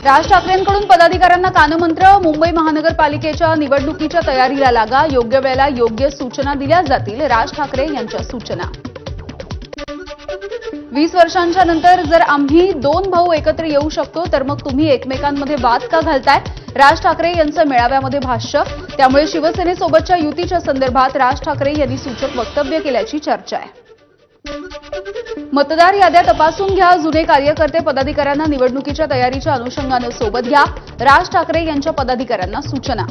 राज ठाकरेंकडून पदाधिकाऱ्यांना कानमंत्र. मुंबई महानगरपालिकेच्या निवडणुकीच्या तयारीला लागा. योग्य वेळेला योग्य सूचना दिल्या जातील. राज ठाकरे यांच्या सूचना. 20 वर्षांच्या नंतर जर आम्ही दोन भाऊ एकत्र येऊ शकतो तर मग तुम्ही एकमेकांमध्ये वाद का घालताय? राज ठाकरे यांचं मेळाव्यामध्ये भाष्य. त्यामुळे शिवसेनेसोबतच्या युतीच्या संदर्भात राज ठाकरे यांनी सूचक वक्तव्य केल्याची चर्चा आहे. मतदार याद्या तपासून घ्या. जुने कार्यकर्ते पदाधिकाऱ्यांना निवडणुकीच्या तयारीच्या अनुषंगाने सोबत घ्या. राज ठाकरे यांच्या पदाधिकाऱ्यांना सूचना.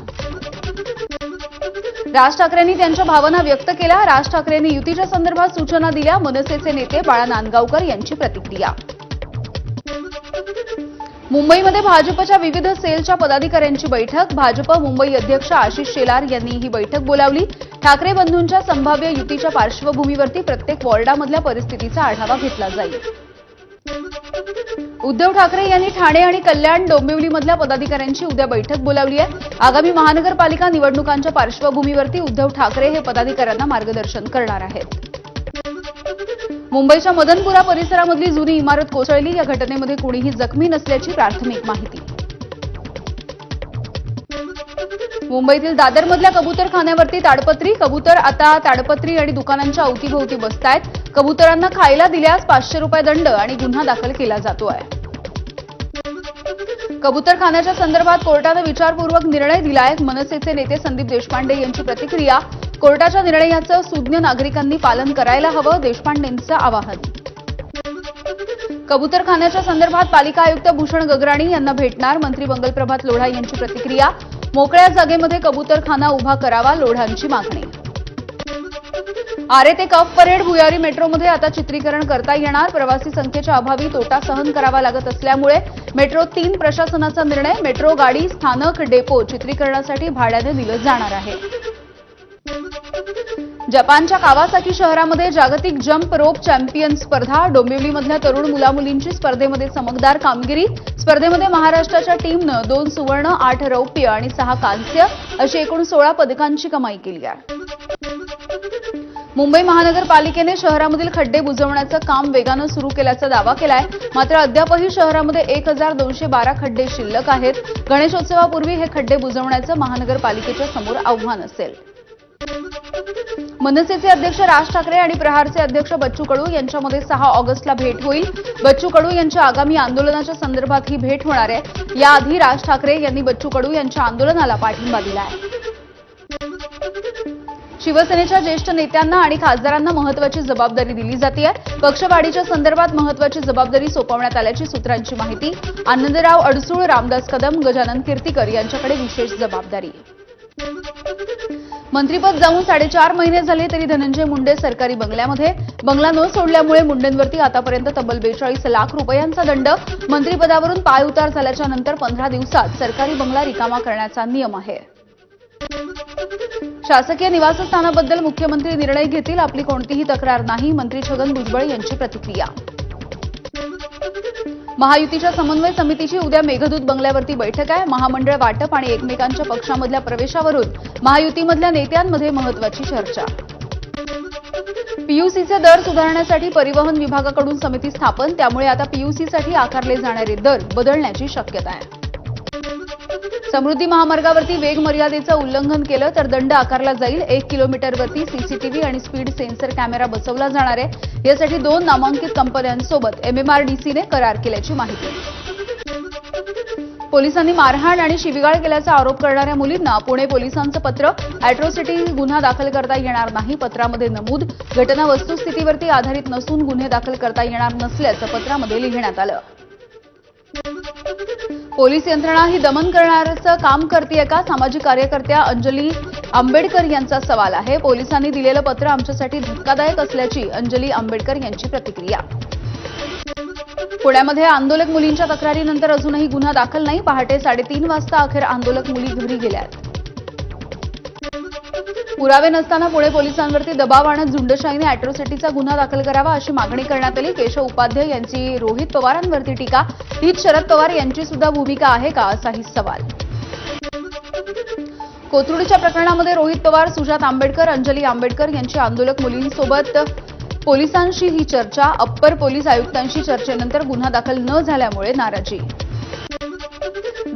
राज ठाकरेंनी त्यांच्या भावना व्यक्त केल्या. राज ठाकरेंनी युतीच्या संदर्भात सूचना दिल्या. मनसेचे नेते बाळा नांदगावकर यांची प्रतिक्रिया. मुंबईमध्ये भाजपच्या विविध सेलच्या पदाधिकाऱ्यांची बैठक. भाजप मुंबई अध्यक्ष आशिष शेलार यांनी ही बैठक बोलावली. ठाकरे बंधूंच्या संभाव्य युतीच्या पार्श्वभूमीवरती प्रत्येक वॉर्डामधल्या परिस्थितीचा आढावा घेतला जाईल. उद्धव ठाकरे यांनी ठाणे आणि कल्याण डोंबिवलीमधल्या पदाधिकाऱ्यांची उद्या बैठक बोलावली आहे. आगामी महानगरपालिका निवडणुकांच्या पार्श्वभूमीवरती उद्धव ठाकरे हे पदाधिकाऱ्यांना मार्गदर्शन करणार आहेत. मुंबईच्या मदनपुरा परिसरामधली जुनी इमारत कोसळली. या घटनेमध्ये कुणीही जखमी नसल्याची प्राथमिक माहिती. मुंबईतील दादरमधल्या कबूतरखान्यावरती ताडपत्री. कबूतर आता ताडपत्री आणि दुकानांच्या अवतीभोवती बसतायत. कबुतरांना खायला दिल्यास 500 रुपये दंड आणि गुन्हा दाखल केला जातोय. कबूतरखान्याच्या संदर्भात कोर्टानं विचारपूर्वक निर्णय दिलाय. मनसेचे नेते संदीप देशपांडे यांची प्रतिक्रिया. कोर्टाच्या निर्णयाचं सुज्ञ नागरिकांनी पालन करायला हवं. देशपांडेंचं आवाहन. कबूतरखान्याच्या संदर्भात पालिका आयुक्त भूषण गगराणी यांना भेटणार. मंत्री मंगलप्रभात लोढा यांची प्रतिक्रिया. मोकळ्या जागेमध्ये कबूतरखाना उभा करावा. लोढांची मागणी. आरे ते कफ परेड भुयारी मेट्रोमध्ये आता चित्रीकरण करता येणार. प्रवासी संख्येच्या अभावी तोटा सहन करावा लागत असल्यामुळे मेट्रो 3 प्रशासनाचा निर्णय. मेट्रो गाडी स्थानक डेपो चित्रीकरणासाठी भाड्याने दिलं जाणार आहे. जपानच्या कावासाकी शहरामध्ये जागतिक जम्प रोप चॅम्पियन स्पर्धा. डोंबिवलीमधल्या तरुण मुलामुलींची स्पर्धेमध्ये चमकदार कामगिरी. स्पर्धेमध्ये महाराष्ट्राच्या टीमनं 2 सुवर्ण, 8 रौप्य आणि 6 कांस्य अशी एकूण 16 पदकांची कमाई केली आहे. मुंबई महानगरपालिकेने शहरामधील खड्डे बुजवण्याचं काम वेगानं सुरू केल्याचा दावा केलाय. मात्र अद्यापही शहरामध्ये 1212 खड्डे शिल्लक आहेत. गणेशोत्सवापूर्वी हे खड्डे बुजवण्याचं महानगरपालिकेच्या समोर आव्हान असेल. मनसेचे अध्यक्ष राज ठाकरे आणि प्रहारचे अध्यक्ष बच्चू कडू यांच्यामध्ये 6 ऑगस्टला भेट होईल. बच्चू कडू यांच्या आगामी आंदोलनाच्या संदर्भात ही भेट होणार आहे. याआधी राज ठाकरे यांनी बच्चू कडू यांच्या आंदोलनाला पाठिंबा दिला आहे. शिवसेनेच्या ज्येष्ठ नेत्यांना आणि खासदारांना महत्वाची जबाबदारी दिली जाते. पक्षवाढीच्या संदर्भात महत्वाची जबाबदारी सोपवण्यात आल्याची सूत्रांची माहिती. आनंदराव अडसूळ, रामदास कदम, गजानन कीर्तीकर यांच्याकडे विशेष जबाबदारी. मंत्रीपद जाऊन 4.5 महिने झाले तरी धनंजय मुंडे सरकारी बंगल्यामध्ये. बंगला न सोडल्यामुळे मुंडेंवरती आतापर्यंत तब्बल 42 लाख रुपयांचा दंड. मंत्रिपदावरून पायउतार झाल्याच्या नंतर 15 दिवसात सरकारी बंगला रिकामा करण्याचा नियम आहे. शासकीय निवासस्थानाबद्दल मुख्यमंत्री निर्णय घेतील. आपली कोणतीही तक्रार नाही. मंत्री छगन भुजबळ यांची प्रतिक्रिया. महायुतीच्या समन्वय समितीची उद्या मेघदूत बंगल्यावरती बैठक आहे. महामंडळ वाटप आणि एकमेकांच्या पक्षामधल्या प्रवेशावरून महायुतीमधल्या नेत्यांमध्ये महत्वाची चर्चा. पीयूसीचे दर सुधारण्यासाठी परिवहन विभागाकडून समिती स्थापन. त्यामुळे आता पीयूसीसाठी आकारले जाणारे दर बदलण्याची शक्यता आहे. समृद्धी महामार्गावरती वेग मर्यादेचं उल्लंघन केलं तर दंड आकारला जाईल. 1 किलोमीटरवरती सीसीटीव्ही आणि स्पीड सेन्सर कॅमेरा बसवला जाणार आहे. यासाठी 2 नामांकित कंपन्यांसोबत एमएमआरडीसीने करार केल्याची माहिती. पोलिसांनी मारहाण आणि शिवीगाळ केल्याचा आरोप करणाऱ्या मुलींना पुणे पोलिसांचं पत्र. अॅट्रॉसिटी गुन्हा दाखल करता येणार नाही. पत्रामध्ये नमूद. घटना वस्तुस्थितीवरती आधारित नसून गुन्हे दाखल करता येणार नसल्याचं पत्रामध्ये लिहिण्यात आलं. पोलीस यंत्रणा ही दमन करण्याचं काम करतेय का? सामाजिक कार्यकर्त्या अंजली आंबेडकर यांचा सवाल आहे. पोलिसांनी दिलेलं पत्र आमच्यासाठी धक्कादायक असल्याची अंजली आंबेडकर यांची प्रतिक्रिया. पुण्यामध्ये आंदोलक मुलींच्या तक्रारीनंतर अजूनही गुन्हा दाखल नाही. पहाटे 3:30 वाजता अखेर आंदोलक मुली घरी गेल्यात. पुरावे नसताना पुणे पोलिसांवरती दबाव आणत झुंडशाहीने अॅट्रॉसिटीचा गुन्हा दाखल करावा अशी मागणी करण्यात आली. केशव उपाध्याय यांची रोहित पवारांवरती टीका. हीच शरद पवार यांची सुद्धा भूमिका आहे का असाही सवाल. कोथरूडच्या प्रकरणामध्ये रोहित पवार, सुजात आंबेडकर, अंजली आंबेडकर यांची आंदोलक मुलींसोबत पोलिसांशी ही चर्चा. अप्पर पोलीस आयुक्तांशी चर्चेनंतर गुन्हा दाखल न झाल्यामुळे नाराजी.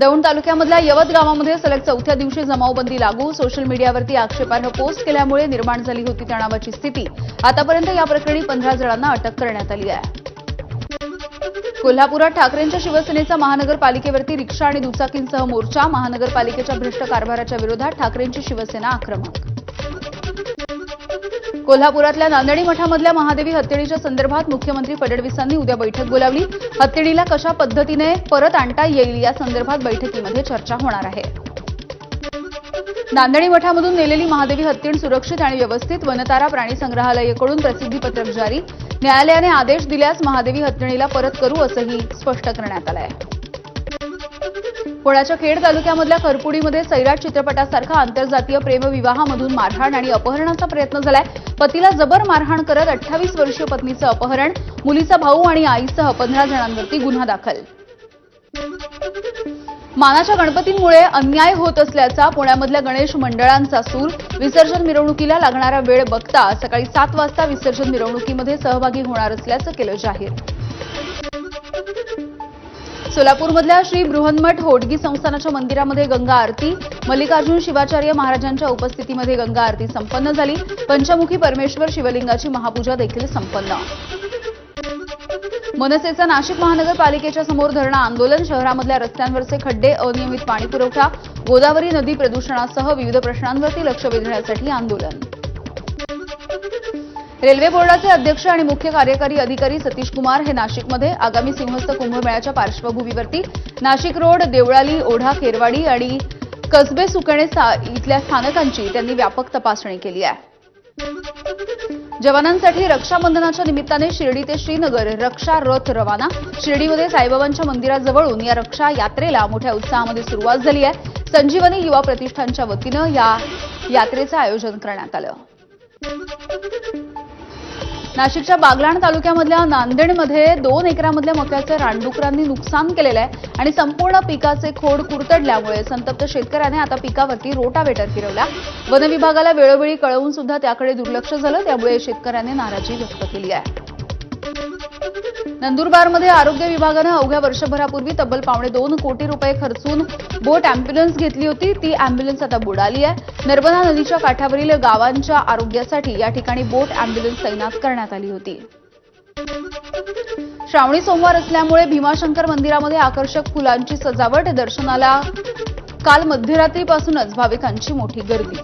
दौंड तालुक्यामधल्या यवत गावामध्ये सलग चौथ्या दिवशी जमावबंदी लागू. सोशल मीडियावरती आक्षेपार्ह पोस्ट केल्यामुळे निर्माण झाली होती तणावाची स्थिती. आतापर्यंत या प्रकरणी 15 जणांना अटक करण्यात आली आहे. कोल्हापुरात ठाकरेंच्या शिवसेनेचा महानगरपालिकेवरती रिक्षा आणि दुचाकींसह मोर्चा. महानगरपालिकेच्या भ्रष्ट कारभाराच्या विरोधात ठाकरेंची शिवसेना आक्रमक. कोल्हापुरातल्या नांदणी मठामधल्या महादेवी हत्तीणीच्या संदर्भात मुख्यमंत्री फडणवीसांनी उद्या बैठक बोलावली. हत्तीणीला कशा पद्धतीने परत आणता येईल या संदर्भात बैठकीमध्ये चर्चा होणार आहे. नांदणी मठामधून नेलेली महादेवी हत्तीण सुरक्षित आणि व्यवस्थित. वनतारा प्राणी संग्रहालयाकडून प्रसिद्धीपत्रक जारी. न्यायालयाने आदेश दिल्यास महादेवी हत्तीणीला परत करू असंही स्पष्ट करण्यात आलं आहे. पुण्याच्या खेड तालुक्यामधल्या खरपुडीमध्ये सैराट चित्रपटासारखा आंतरजातीय प्रेमविवाहामधून मारहाण आणि अपहरणाचा प्रयत्न झालाय. पतीला जबर मारहाण करत 28 वर्षीय पत्नीचं अपहरण. मुलीचा भाऊ आणि आईसह 15 जणांवरती गुन्हा दाखल. मानाच्या गणपतींमुळे अन्याय होत असल्याचा पुण्यामधल्या गणेश मंडळांचा सूर. विसर्जन मिरवणुकीला लागणारा वेळ बघता सकाळी 7 वाजता विसर्जन मिरवणुकीमध्ये सहभागी होणार असल्याचं केलं जाहीर. सोलापूरमधल्या श्री बृहन्मठ होडगी संस्थानाच्या मंदिरामध्ये गंगा आरती. मल्लिकार्जुन शिवाचार्य महाराजांच्या उपस्थितीमध्ये गंगा आरती संपन्न झाली. पंचमुखी परमेश्वर शिवलिंगाची महापूजा देखील संपन्न. मनसेचं नाशिक महानगरपालिकेच्या समोर धरणं आंदोलन. शहरामधल्या रस्त्यांवरचे खड्डे, अनियमित पाणीपुरवठा, गोदावरी नदी प्रदूषणासह विविध प्रश्नांवरती लक्ष वेधण्यासाठी आंदोलन. रेल्वे बोर्डाचे अध्यक्ष आणि मुख्य कार्यकारी अधिकारी सतीश कुमार हे नाशिकमध्ये. आगामी सिंहस्थ कुंभमेळ्याच्या पार्श्वभूमीवरती नाशिक रोड, देवळाली, ओढा, खेरवाडी आणि कसबे सुकणे इथल्या स्थानकांची त्यांनी व्यापक तपासणी केली आहे. जवानांसाठी रक्षाबंधनाच्या निमित्ताने शिर्डी ते श्रीनगर रक्षा रथ रवाना. शिर्डीमध्ये साईबाबांच्या मंदिराजवळून या रक्षा यात्रेला मोठ्या उत्साहामध्ये सुरुवात झाली आहे. संजीवनी युवा प्रतिष्ठानच्या वतीनं या यात्रेचं आयोजन करण्यात आलं. नाशिकच्या बागलाण तालुक्यामधल्या नांदेडमध्ये 2 एकरामधल्या मक्याचं रानडुकरांनी नुकसान केलेलं आहे आणि संपूर्ण पिकाचे खोड कुरतडल्यामुळे संतप्त शेतकऱ्याने आता पिकावरती रोटावेटर फिरवला. वन विभागाला वेळोवेळी कळवून सुद्धा त्याकडे दुर्लक्ष झालं, त्यामुळे शेतकऱ्याने नाराजी व्यक्त केली आहे. नंदुरबारमध्ये आरोग्य विभागानं अवघ्या वर्षभरापूर्वी तब्बल ₹2.25 कोटी खर्चून बोट अँब्युलन्स घेतली होती. ती अँब्युलन्स आता बुडाली आहे. नर्मदा नदीच्या काठावरील गावांच्या आरोग्यासाठी या ठिकाणी बोट अँब्युलन्स तैनात करण्यात आली होती. श्रावणी सोमवार असल्यामुळे भीमाशंकर मंदिरामध्ये आकर्षक फुलांची सजावट. दर्शनाला काल मध्यरात्रीपासूनच भाविकांची मोठी गर्दी.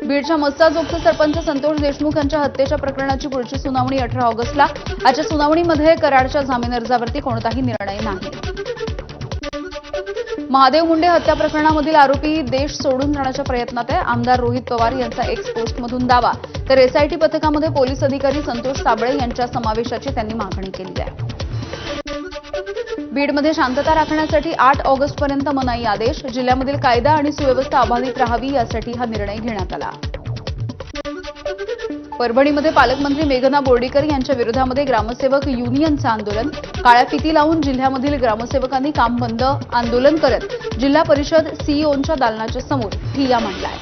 बीडच्या मस्साजोगचे सरपंच संतोष देशमुख यांच्या हत्येच्या प्रकरणाची पुढची सुनावणी 18 ऑगस्टला. आजच्या सुनावणीमध्ये कराडच्या जामीन अर्जावरती कोणताही निर्णय नाही. महादेव मुंडे हत्या प्रकरणामधील आरोपी देश सोडून जाण्याच्या प्रयत्नात आहे. आमदार रोहित पवार यांचा एक्स पोस्टमधून दावा. तर एसआयटी पथकामध्ये पोलीस अधिकारी संतोष साबळे यांच्या समावेशाची त्यांनी मागणी केली आहे. बीडमध्ये शांतता राखण्यासाठी 8 ऑगस्टपर्यंत मनाई आदेश. जिल्ह्यामधील कायदा आणि सुव्यवस्था अबाधित राहावी यासाठी हा निर्णय घेण्यात आला. परभणीमध्ये पालकमंत्री मेघना बोर्डीकर यांच्या विरोधामध्ये ग्रामसेवक युनियनचं आंदोलन. काळ्या फिती लावून जिल्ह्यामधील ग्रामसेवकांनी काम बंद आंदोलन करत जिल्हा परिषद सीईओंच्या दालनाच्या समोर ठिय्या मांडलाय.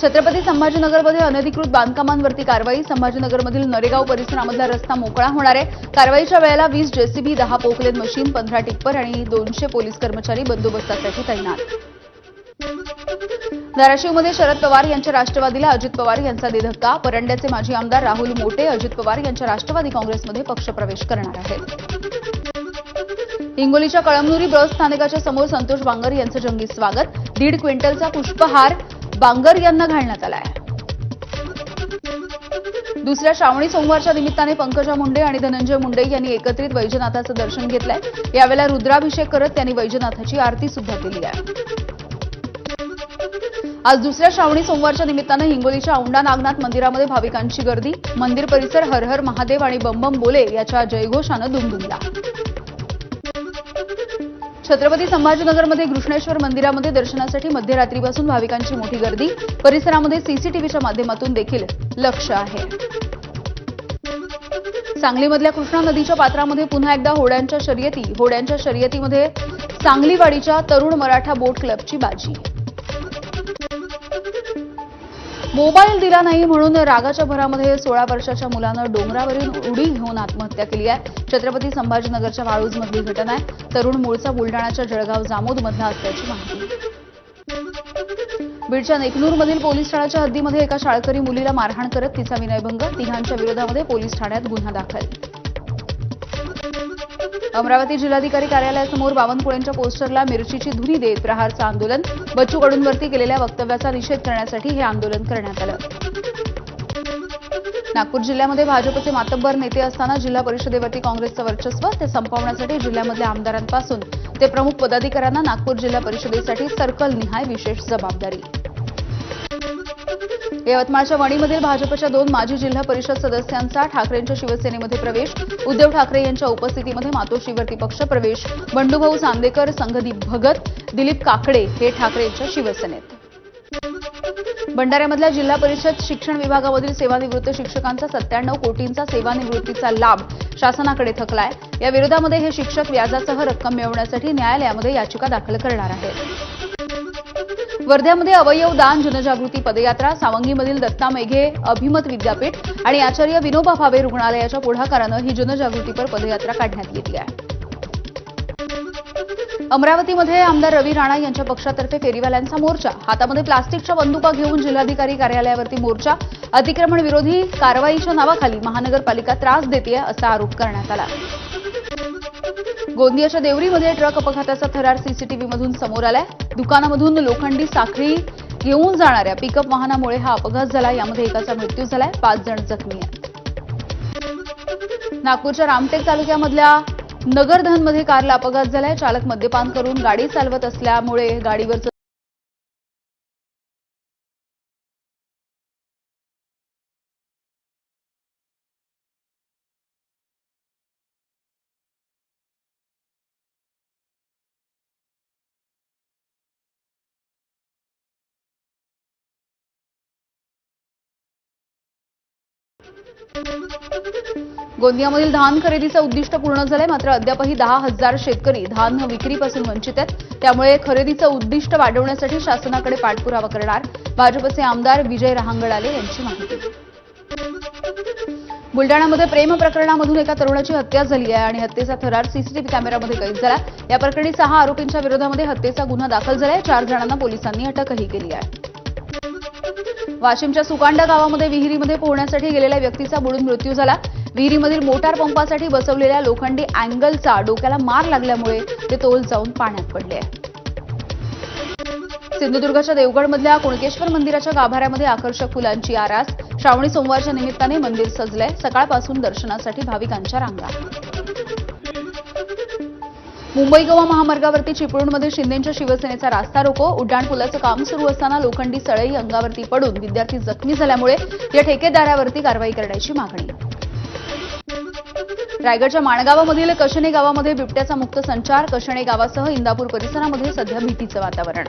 छत्रपती संभाजीनगरमध्ये अनधिकृत बांधकामांवरती कारवाई. संभाजीनगरमधील नरेगाव परिसरामधला रस्ता मोकळा होणार आहे. कारवाईच्या वेळेला 20 जेसीबी, 10 पोकलेन मशीन, 15 टिप्पर आणि 200 पोलीस कर्मचारी बंदोबस्तासाठी तैनात. धाराशिवमध्ये शरद पवार यांच्या राष्ट्रवादीला अजित पवार यांचा दे धक्का. परंड्याचे माजी आमदार राहुल मोटे अजित पवार यांच्या राष्ट्रवादी काँग्रेसमध्ये पक्षप्रवेश करणार आहेत. हिंगोलीच्या कळमनुरी बस स्थानकाच्या समोर संतोष बांगर यांचं जंगी स्वागत. 1.5 क्विंटलचा पुष्पहार बांगर यांना घालण्यात आला आहे. दुसऱ्या श्रावणी सोमवारच्या निमित्ताने पंकजा मुंडे आणि धनंजय मुंडे यांनी एकत्रित वैजनाथाचं दर्शन घेतलंय. यावेळेला रुद्राभिषेक करत त्यांनी वैजनाथाची आरती सुद्धा केली आहे. आज दुसऱ्या श्रावणी सोमवारच्या निमित्तानं हिंगोलीच्या औंढा नागनाथ मंदिरामध्ये भाविकांची गर्दी. मंदिर परिसर हर हर महादेव आणि बम बम बोले याच्या जयघोषानं दुमदुमला. छत्रपती संभाजीनगरमध्ये कृष्णेश्वर मंदिरामध्ये दर्शनासाठी मध्यरात्रीपासून भाविकांची मोठी गर्दी. परिसरामध्ये सीसीटीव्हीच्या माध्यमातून देखील लक्ष आहे. सांगलीमधल्या कृष्णा नदीच्या पात्रामध्ये पुन्हा एकदा होड्यांच्या शर्यती. होड्यांच्या शर्यतीमध्ये सांगलीवाडीच्या तरुण मराठा बोट क्लबची बाजी. मोबाईल दिला नाही म्हणून रागाच्या भरामध्ये 16 वर्षाच्या मुलानं डोंगरावरून उडी घेऊन आत्महत्या केली आहे. छत्रपती संभाजीनगरच्या वाळूजमधली घटना आहे. तरुण मूळचा बुलडाणाच्या जळगाव जामोदमधला असल्याची माहिती. बीडच्या नेकनूरमधील पोलीस ठाण्याच्या हद्दीमध्ये एका शाळकरी मुलीला मारहाण करत तिचा विनयभंग, तिघांच्या विरोधामध्ये पोलीस ठाण्यात गुन्हा दाखल. अमरावती जिल्हाधिकारी कार्यालयासमोर बावनकुळेंच्या पोस्टरला मिरचीची धुनी देत प्रहारचं आंदोलन. बच्चू कडूंवरती केलेल्या वक्तव्याचा निषेध करण्यासाठी हे आंदोलन करण्यात आलं. नागपूर जिल्ह्यामध्ये भाजपचे मातब्बर नेते असताना जिल्हा परिषदेवरती काँग्रेसचं वर्चस्व ते संपवण्यासाठी जिल्ह्यामधल्या आमदारांपासून ते प्रमुख पदाधिकाऱ्यांना नागपूर जिल्हा परिषदेसाठी सर्कल निहाय विशेष जबाबदारी. यवतमाळच्या वणीमधील भाजपच्या 2 माजी जिल्हा परिषद सदस्यांचा ठाकरेंच्या शिवसेनेमध्ये प्रवेश. उद्धव ठाकरे यांच्या उपस्थितीमध्ये मातोश्रीवरती पक्षप्रवेश. बंडूभाऊ चांदेकर, संघदीप भगत, दिलीप काकडे हे ठाकरेंच्या शिवसेनेत. भंडाऱ्यामधल्या जिल्हा परिषद शिक्षण विभागामधील सेवानिवृत्त शिक्षकांचा 97 कोटींचा सेवानिवृत्तीचा लाभ शासनाकडे थकलाय. या विरोधामध्ये हे शिक्षक व्याजासह रक्कम मिळवण्यासाठी न्यायालयामध्ये याचिका दाखल करणार आहेत. वर्ध्यामध्ये अवयव दान जनजागृती पदयात्रा. सावंगीमधील दत्ता मेघे अभिमत विद्यापीठ आणि आचार्य विनोबा भावे रुग्णालयाच्या पुढाकारानं ही जनजागृतीपर पदयात्रा काढण्यात येते आहे. अमरावतीमध्ये आमदार रवी राणा यांच्या पक्षातर्फे फेरीवाल्यांचा मोर्चा. हातामध्ये प्लास्टिकच्या बंदुका घेऊन जिल्हाधिकारी कार्यालयावरती मोर्चा. अतिक्रमण विरोधी कारवाईच्या नावाखाली महानगरपालिका त्रास देतेय असा आरोप करण्यात आला. गोंदियाच्या देवरीमध्ये ट्रक अपघाताचा थरार सीसीटीव्हीमधून समोर आलाय. दुकानामधून लोखंडी साखळी घेऊन जाणाऱ्या पिकअप वाहनामुळे हा अपघात झाला. यामध्ये एकाचा मृत्यू झालाय, 5 जण जखमी आहेत. नागपूरच्या रामटेक तालुक्यामधल्या नगरधनमध्ये कारला अपघात झालाय. चालक मद्यपान करून गाडी चालवत असल्यामुळे गाडीवरचं गोंदियामधील धान खरेदीचं उद्दिष्ट पूर्ण झालंय. मात्र अद्यापही 10,000 शेतकरी धान विक्रीपासून वंचित आहेत. त्यामुळे खरेदीचं उद्दिष्ट वाढवण्यासाठी शासनाकडे पाठपुरावा करणार. भाजपचे आमदार विजय रहांगडाले यांची माहिती. बुलडाणामध्ये प्रेम प्रकरणामधून एका तरुणाची हत्या झाली आहे आणि हत्येचा थरार सीसीटीव्ही कॅमेऱ्यामध्ये कैद झाला. या प्रकरणी 6 आरोपींच्या विरोधामध्ये हत्येचा गुन्हा दाखल झालाय. 4 जणांना पोलिसांनी अटकही केली आहे. वाशिमच्या सुकांडा गावामध्ये विहिरीमध्ये पोहण्यासाठी गेलेल्या व्यक्तीचा बुडून मृत्यू झाला. विहिरीमधील मोटार पंपासाठी बसवलेल्या लोखंडी अँगलचा डोक्याला मार लागल्यामुळे ते तोल जाऊन पाण्यात पडले. सिंधुदुर्गच्या देवगडमधल्या कुणकेश्वर मंदिराच्या गाभाऱ्यामध्ये आकर्षक फुलांची आरास. श्रावणी सोमवारच्या निमित्ताने मंदिर सजलंय. सकाळपासून दर्शनासाठी भाविकांच्या रांगा. मुंबई गोवा महामार्गावरती चिपळूणमध्ये शिंदेच्या शिवसेनेचा रास्ता रोको. उड्डाणपुलाचं काम सुरू असताना लोखंडी सळई अंगावरती पडून विद्यार्थी जखमी झाल्यामुळे या ठेकेदारावरती कारवाई करण्याची मागणी. रायगडच्या माणगावामधील कशेणे गावामध्ये बिबट्याचा मुक्त संचार. कशेणे गावासह इंदापूर परिसरामध्ये सध्या भीतीचं वातावरण.